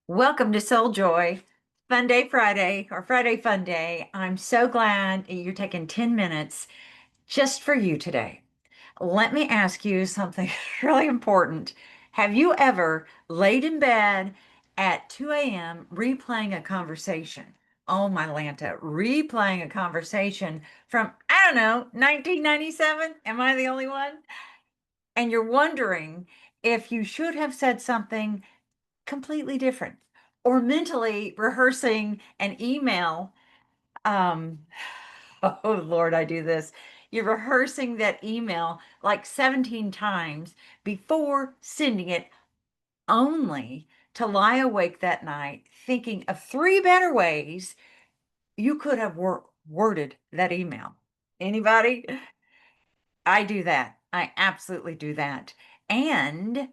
Welcome to Soul Joy, Fun Day Friday or Friday Fun Day. I'm so glad you're taking 10 minutes just for you today. Let me ask you something really important. Have you ever laid in bed at 2 a.m. replaying a conversation? Oh, my Lanta, replaying a conversation from, I don't know, 1997? Am I the only one? And you're wondering if you should have said something completely different or mentally rehearsing an email. um oh Lord, I do this. You're rehearsing that email like 17 times before sending it, only to lie awake that night thinking of three better ways you could have worded that email. Anybody? I do that. I absolutely do that. And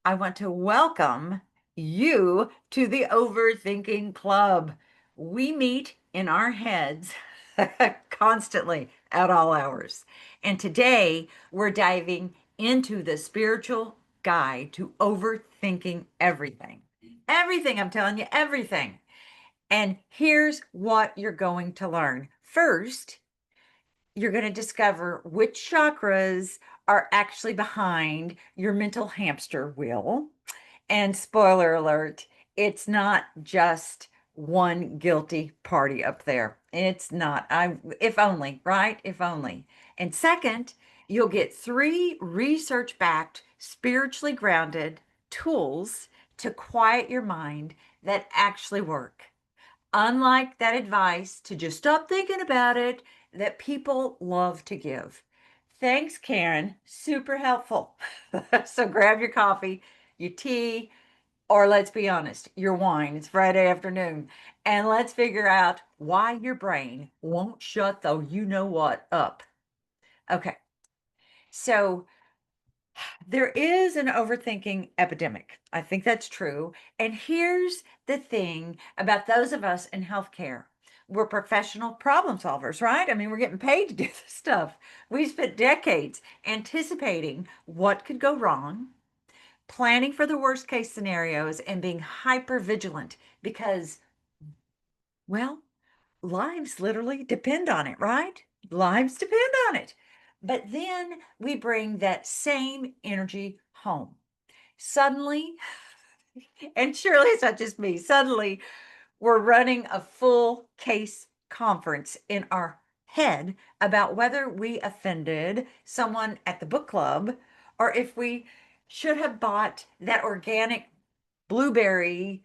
I want to welcome you to the Overthinking Club. We meet in our heads constantly at all hours. And today we're diving into the spiritual guide to overthinking everything. Everything, I'm telling you, everything. And here's what you're going to learn. First, you're going to discover which chakras are actually behind your mental hamster wheel. And spoiler alert, it's not just one guilty party up there. It's not. If only, right? If only. And second, you'll get three research-backed, spiritually grounded tools to quiet your mind that actually work. Unlike that advice to just stop thinking about it that people love to give. Thanks, Karen. Super helpful. So grab your coffee, your tea, or let's be honest, your wine. It's Friday afternoon. And let's figure out why your brain won't shut the you know what up. Okay. So there is an overthinking epidemic. I think that's true. And here's the thing about those of us in healthcare. We're professional problem solvers, right? I mean, we're getting paid to do this stuff. We spent decades anticipating what could go wrong, planning for the worst case scenarios, and being hyper vigilant because, well, lives literally depend on it, right? Lives depend on it. But then we bring that same energy home. Suddenly, and surely it's not just me, suddenly we're running a full case conference in our head about whether we offended someone at the book club or if we should have bought that organic blueberry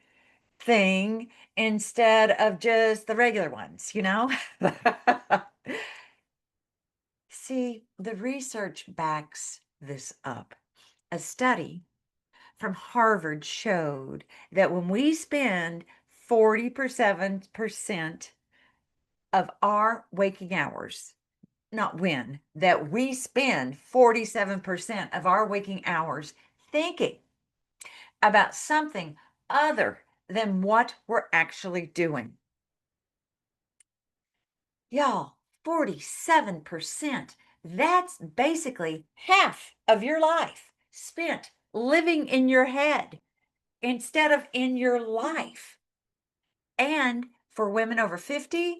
thing instead of just the regular ones, you know? See, the research backs this up. A study from Harvard showed that when we spend 47% of our waking hours, not when, that we spend 47% of our waking hours thinking about something other than what we're actually doing. Y'all, 47%. That's basically half of your life spent living in your head instead of in your life. And for women over 50,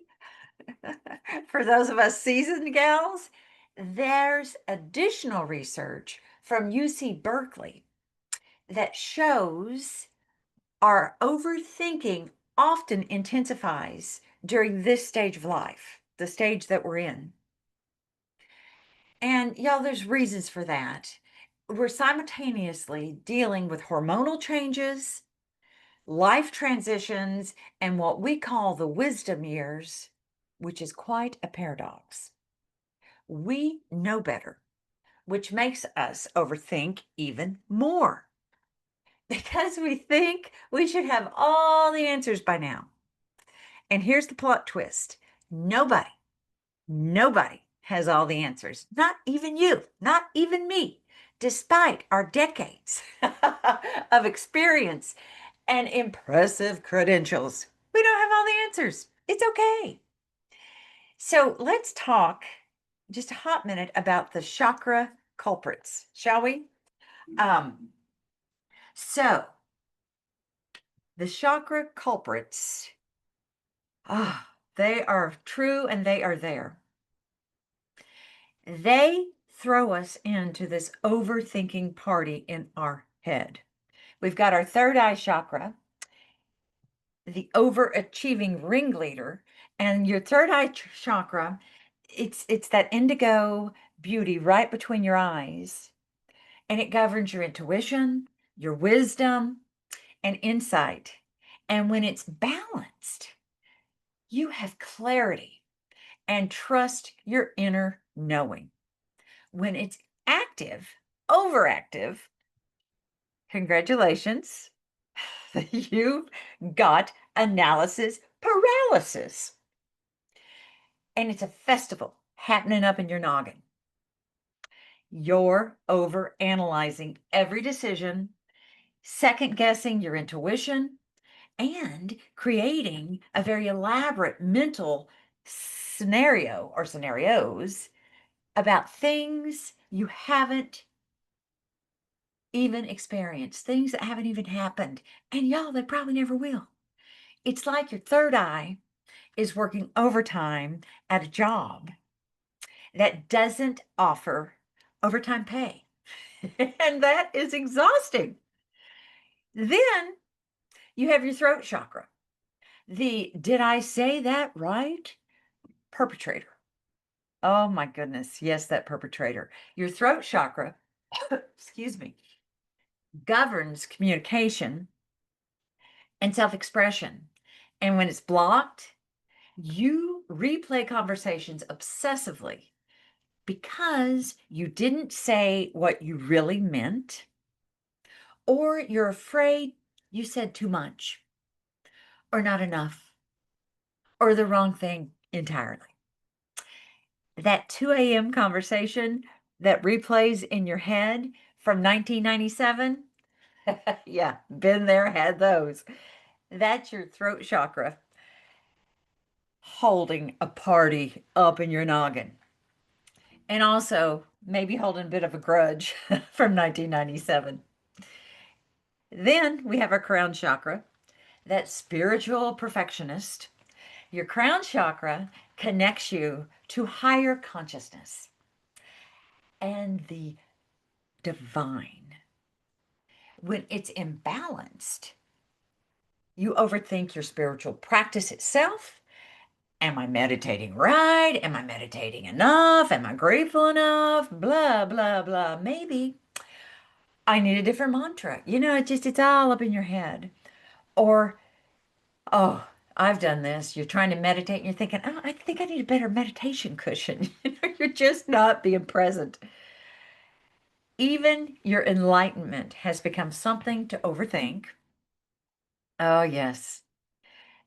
for those of us seasoned gals, there's additional research from UC Berkeley that shows our overthinking often intensifies during this stage of life, the stage that we're in. And y'all, there's reasons for that. We're simultaneously dealing with hormonal changes, life transitions, and what we call the wisdom years, which is quite a paradox. We know better, which makes us overthink even more because we think we should have all the answers by now. And here's the plot twist. Nobody has all the answers. Not even you, not even me, despite our decades of experience and impressive credentials. We don't have all the answers. It's okay. So let's talk just a hot minute about the chakra culprits, shall we? Um, so The chakra culprits, they are true and they are there. They throw us into this overthinking party in our head. We've got our third eye chakra, the overachieving ringleader, and your third eye chakra, it's that indigo beauty right between your eyes, and it governs your intuition, your wisdom, and insight. And when it's balanced, you have clarity and trust your inner knowing. When it's active, overactive, congratulations, you've got analysis paralysis. And it's a festival happening up in your noggin. You're over analyzing every decision, second guessing your intuition, and creating a very elaborate mental scenario or scenarios about things you haven't even experienced, things that haven't even happened. And y'all, they probably never will. It's like your third eye is working overtime at a job that doesn't offer overtime pay. And that is exhausting. Then you have your throat chakra. The did I say that right? Perpetrator. Oh my goodness. Yes, that perpetrator. Your throat chakra, excuse me, governs communication and self expression. And when it's blocked, you replay conversations obsessively because you didn't say what you really meant, or you're afraid you said too much, or not enough, or the wrong thing entirely. That 2 a.m. conversation that replays in your head from 1997, yeah, been there, had those. That's your throat chakra holding a party up in your noggin. And also maybe holding a bit of a grudge from 1997. Then we have our crown chakra, that spiritual perfectionist. Your crown chakra connects you to higher consciousness and the divine. When it's imbalanced, you overthink your spiritual practice itself. Am I meditating right? Am I meditating enough? Am I grateful enough? Blah, blah, blah. Maybe I need a different mantra. It's all up in your head. Or, oh, I've done this. You're trying to meditate and you're thinking, oh, I think I need a better meditation cushion. You're just not being present. Even your enlightenment has become something to overthink. Oh, yes.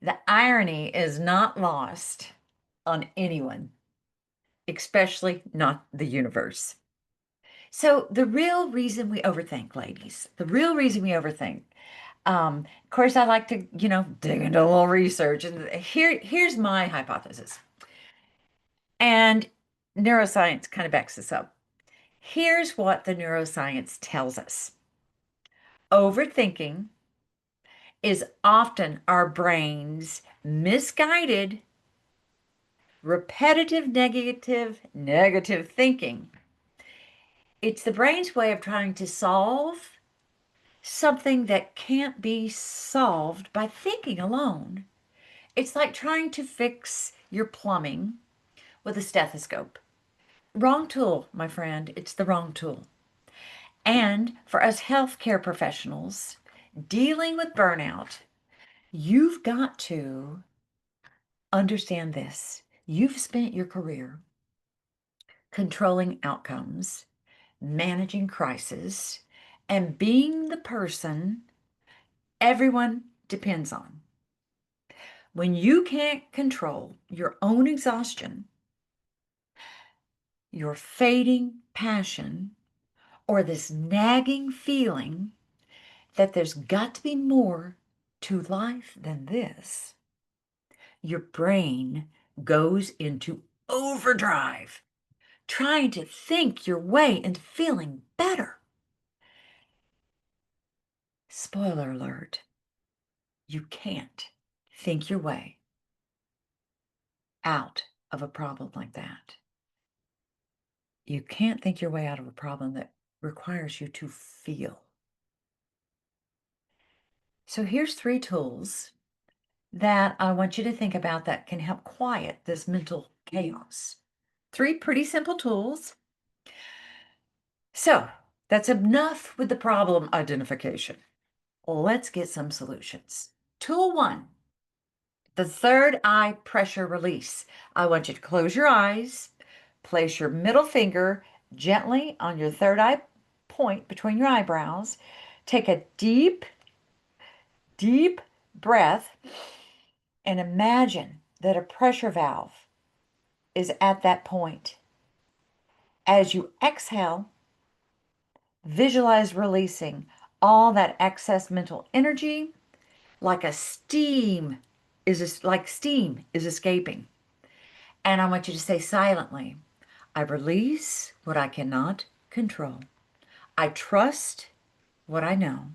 The irony is not lost on anyone, especially not the universe. So, the real reason we overthink, ladies, the real reason we overthink, of course, I like to, dig into a little research. And here's my hypothesis. And neuroscience kind of backs this up. Here's what the neuroscience tells us. Overthinking is often our brain's misguided, repetitive, negative thinking. It's the brain's way of trying to solve something that can't be solved by thinking alone. It's like trying to fix your plumbing with a stethoscope. Wrong tool, my friend. It's the wrong tool. And for us healthcare professionals dealing with burnout, you've got to understand this. You've spent your career controlling outcomes, managing crisis, and being the person everyone depends on. When you can't control your own exhaustion, your fading passion, or this nagging feeling that there's got to be more to life than this, your brain goes into overdrive, trying to think your way into feeling better. Spoiler alert, You can't think your way out of a problem like that. You can't think your way out of a problem that requires you to feel. So here's 3 tools that I want you to think about that can help quiet this mental chaos. 3 pretty simple tools. So that's enough with the problem identification. Let's get some solutions. Tool 1, the third eye pressure release. I want you to close your eyes, place your middle finger gently on your third eye point between your eyebrows. Take a deep, deep breath and imagine that a pressure valve is at that point. As you exhale, visualize releasing all that excess mental energy like steam is escaping. And I want you to say silently, I release what I cannot control. I trust what I know.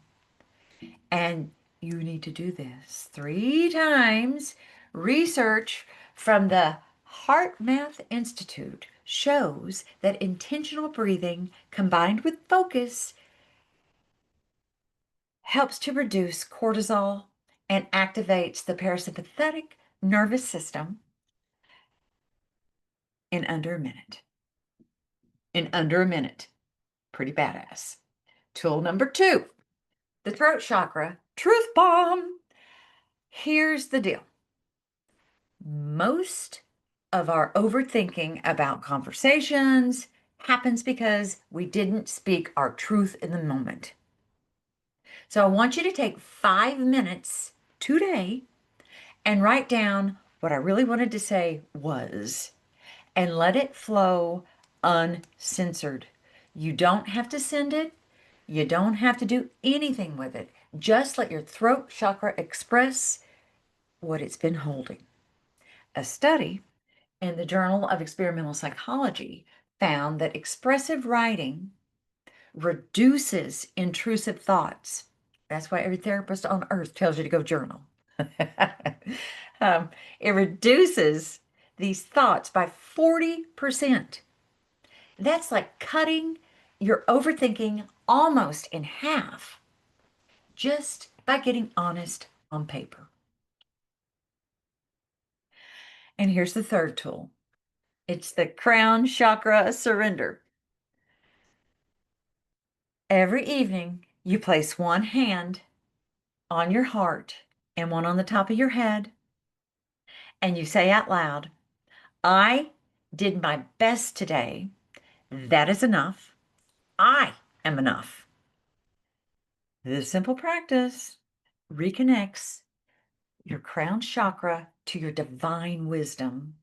And you need to do this 3 times. Research from the Heart Math Institute shows that intentional breathing combined with focus helps to reduce cortisol and activates the parasympathetic nervous system in under a minute. In under a minute. Pretty badass. Tool number 2, the throat chakra truth bomb. Here's the deal. Most of our overthinking about conversations happens because we didn't speak our truth in the moment. So I want you to take 5 minutes today and write down what I really wanted to say was, and let it flow uncensored. You don't have to send it. You don't have to do anything with it. Just let your throat chakra express what it's been holding. A study in the Journal of Experimental Psychology found that expressive writing reduces intrusive thoughts. That's why every therapist on earth tells you to go journal. It reduces these thoughts by 40%. That's like cutting your overthinking almost in half just by getting honest on paper. And here's the third tool. It's the crown chakra surrender. Every evening, you place one hand on your heart and one on the top of your head, and you say out loud, I did my best today. That is enough. I am enough. This simple practice reconnects your crown chakra to your divine wisdom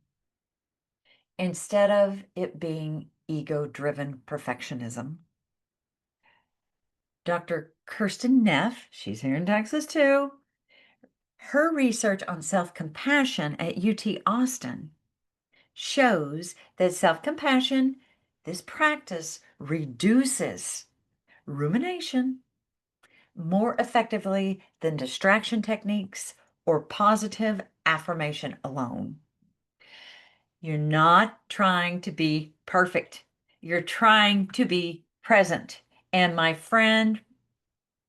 instead of it being ego-driven perfectionism. Dr. Kirsten Neff, she's here in Texas too, her research on self-compassion at UT Austin shows that self-compassion, this practice, reduces rumination more effectively than distraction techniques or positive affirmation alone. You're not trying to be perfect. You're trying to be present. And my friend,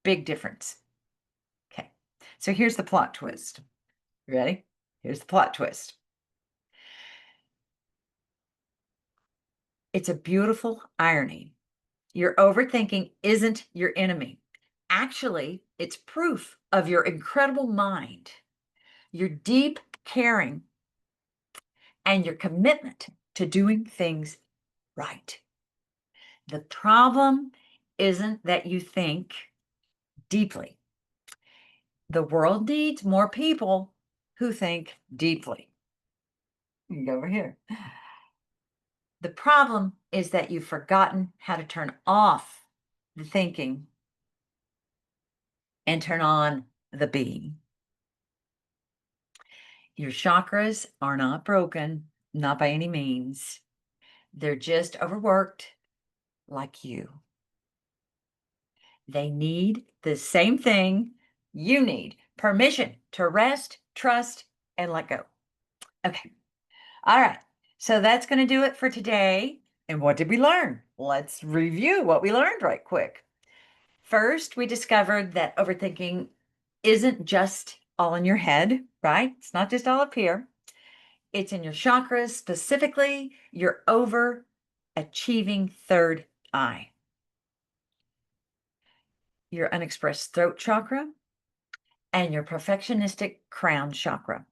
big difference. Okay, so here's the plot twist. You ready? Here's the plot twist. It's a beautiful irony. Your overthinking isn't your enemy. Actually, it's proof of your incredible mind, your deep caring, and your commitment to doing things right. The problem isn't that you think deeply. The world needs more people who think deeply. You can go over here. The problem is that you've forgotten how to turn off the thinking and turn on the being. Your chakras are not broken, not by any means. They're just overworked like you. They need the same thing you need, permission to rest, trust, and let go. Okay. All right. So that's going to do it for today. And what did we learn? Let's review what we learned right quick. First, we discovered that overthinking isn't just all in your head, right? It's not just all up here. It's in your chakras, specifically your overachieving third eye, your unexpressed throat chakra, and your perfectionistic crown chakra.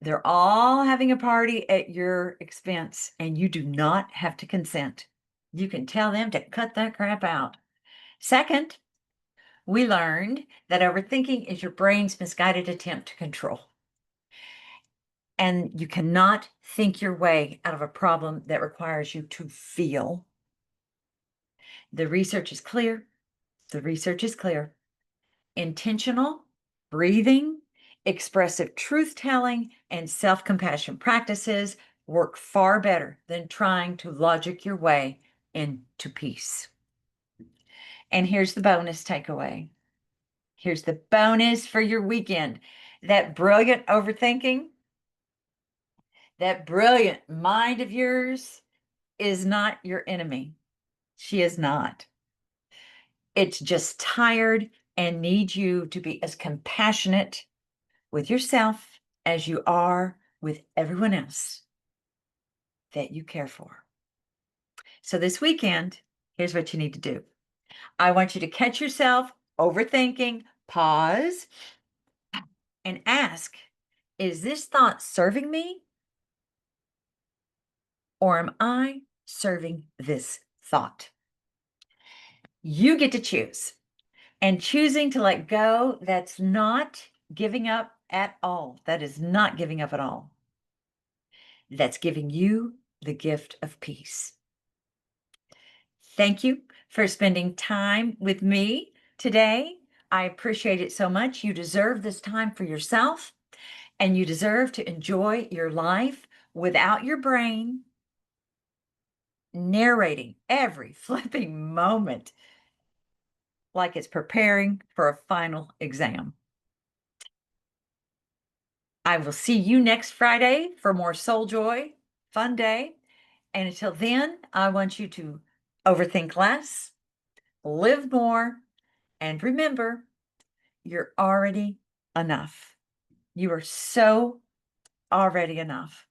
They're all having a party at your expense, and you do not have to consent. You can tell them to cut that crap out. Second, we learned that overthinking is your brain's misguided attempt to control. And you cannot think your way out of a problem that requires you to feel. The research is clear. The research is clear. Intentional breathing, expressive truth telling, and self compassion practices work far better than trying to logic your way into peace. And here's the bonus takeaway. Here's the bonus for your weekend. That brilliant overthinking, that brilliant mind of yours is not your enemy. She is not. It's just tired and needs you to be as compassionate with yourself as you are with everyone else that you care for. So this weekend, here's what you need to do. I want you to catch yourself overthinking, pause, and ask, is this thought serving me? Or am I serving this thought? You get to choose. And choosing to let go, that's not giving up at all. That is not giving up at all. That's giving you the gift of peace. Thank you for spending time with me today. I appreciate it so much. You deserve this time for yourself, and you deserve to enjoy your life without your brain narrating every flipping moment like it's preparing for a final exam. I will see you next Friday for more Soul Joy, fun day. And until then, I want you to overthink less, live more, and remember, you're already enough. You are so already enough.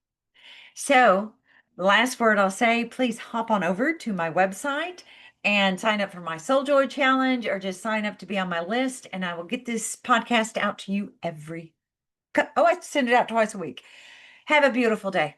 So, the last word I'll say, please hop on over to my website and sign up for my Soul Joy Challenge, or just sign up to be on my list, and I will get this podcast out to you I send it out twice a week. Have a beautiful day.